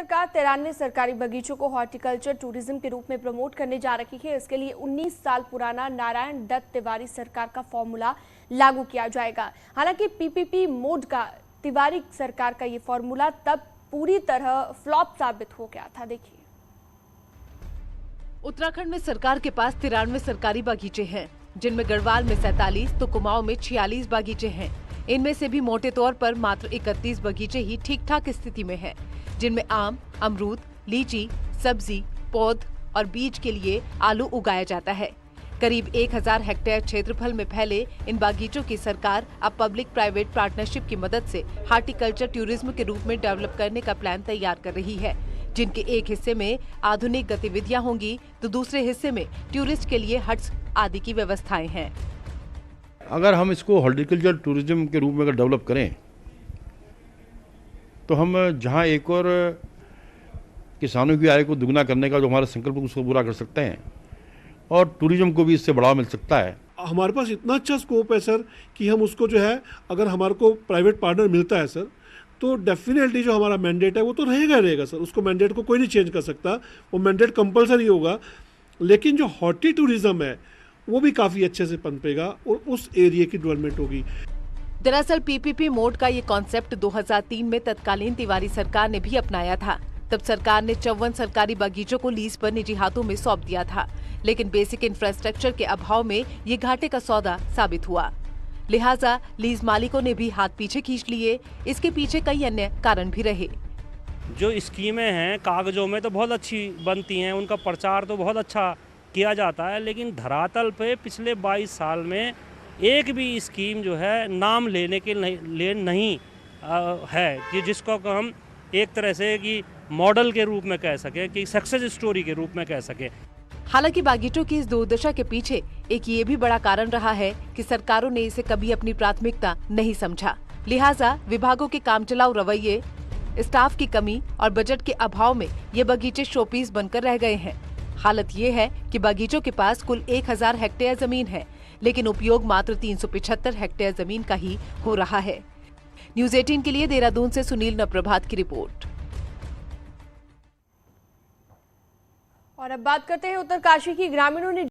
सरकार 93 सरकारी बगीचों को हॉर्टिकल्चर टूरिज्म के रूप में प्रमोट करने जा रही है। इसके लिए 19 साल पुराना नारायण दत्त तिवारी सरकार का फॉर्मूला लागू किया जाएगा। हालांकि पीपीपी मोड का तिवारी सरकार का ये फॉर्मूला तब पूरी तरह फ्लॉप साबित हो गया था। देखिए, उत्तराखंड में सरकार के पास 93 सरकारी बागीचे हैं, जिनमें गढ़वाल में 47 तो कुमाऊं में 46 बागीचे हैं। इनमें से भी मोटे तौर पर मात्र 31 बगीचे ही ठीक ठाक स्थिति में हैं, जिनमें आम, अमरूद, लीची, सब्जी, पौध और बीज के लिए आलू उगाया जाता है। करीब 1000 हेक्टेयर क्षेत्रफल में फैले इन बागीचों की सरकार अब पब्लिक प्राइवेट पार्टनरशिप की मदद से हार्टिकल्चर टूरिज्म के रूप में डेवलप करने का प्लान तैयार कर रही है, जिनके एक हिस्से में आधुनिक गतिविधियां होंगी तो दूसरे हिस्से में टूरिस्ट के लिए हट्स आदि की व्यवस्थाएं हैं। अगर हम इसको हॉर्टिकल्चर टूरिज्म के रूप में अगर डेवलप करें तो हम जहां एक और किसानों की आय को दुगना करने का जो हमारा संकल्प है उसको पूरा कर सकते हैं और टूरिज्म को भी इससे बढ़ावा मिल सकता है। हमारे पास इतना अच्छा स्कोप है सर कि हम उसको जो है, अगर हमारे को प्राइवेट पार्टनर मिलता है सर, तो डेफिनेटली जो हमारा मैंडेट है वो तो रहेगा सर। उसको मैंडेट को कोई नहीं चेंज कर सकता, वो मैंडेट कंपलसरी होगा। लेकिन जो हॉर्टी टूरिज्म है वो भी काफ़ी अच्छे से पनपेगा और उस एरिया की डेवलपमेंट होगी। दरअसल पीपीपी मोड का ये कॉन्सेप्ट 2003 में तत्कालीन तिवारी सरकार ने भी अपनाया था। तब सरकार ने 54 सरकारी बागीचों को लीज पर निजी हाथों में सौंप दिया था, लेकिन बेसिक इंफ्रास्ट्रक्चर के अभाव में ये घाटे का सौदा साबित हुआ। लिहाजा लीज मालिकों ने भी हाथ पीछे खींच लिए। इसके पीछे कई अन्य कारण भी रहे। जो स्कीमें हैं कागजों में तो बहुत अच्छी बनती हैं, उनका प्रचार तो बहुत अच्छा किया जाता है, लेकिन धरातल पे पिछले 22 साल में एक भी स्कीम जो है नाम लेने के लिए नहीं है कि जिसको हम एक तरह से कि मॉडल के रूप में कह सकें, कि सक्सेस स्टोरी के रूप में कह सकें। हालांकि बागीचों की इस दुर्दशा के पीछे एक ये भी बड़ा कारण रहा है कि सरकारों ने इसे कभी अपनी प्राथमिकता नहीं समझा। लिहाजा विभागों के कामचलाऊ रवैये, स्टाफ की कमी और बजट के अभाव में ये बगीचे शोपीस बनकर रह गए हैं। हालत ये है कि बागीचों के पास कुल 1000 हेक्टेयर जमीन है, लेकिन उपयोग मात्र 375 हेक्टेयर जमीन का ही हो रहा है। न्यूज़ 18 के लिए देहरादून से सुनील नप्रभात की रिपोर्ट। और अब बात करते हैं उत्तरकाशी की। ग्रामीणों ने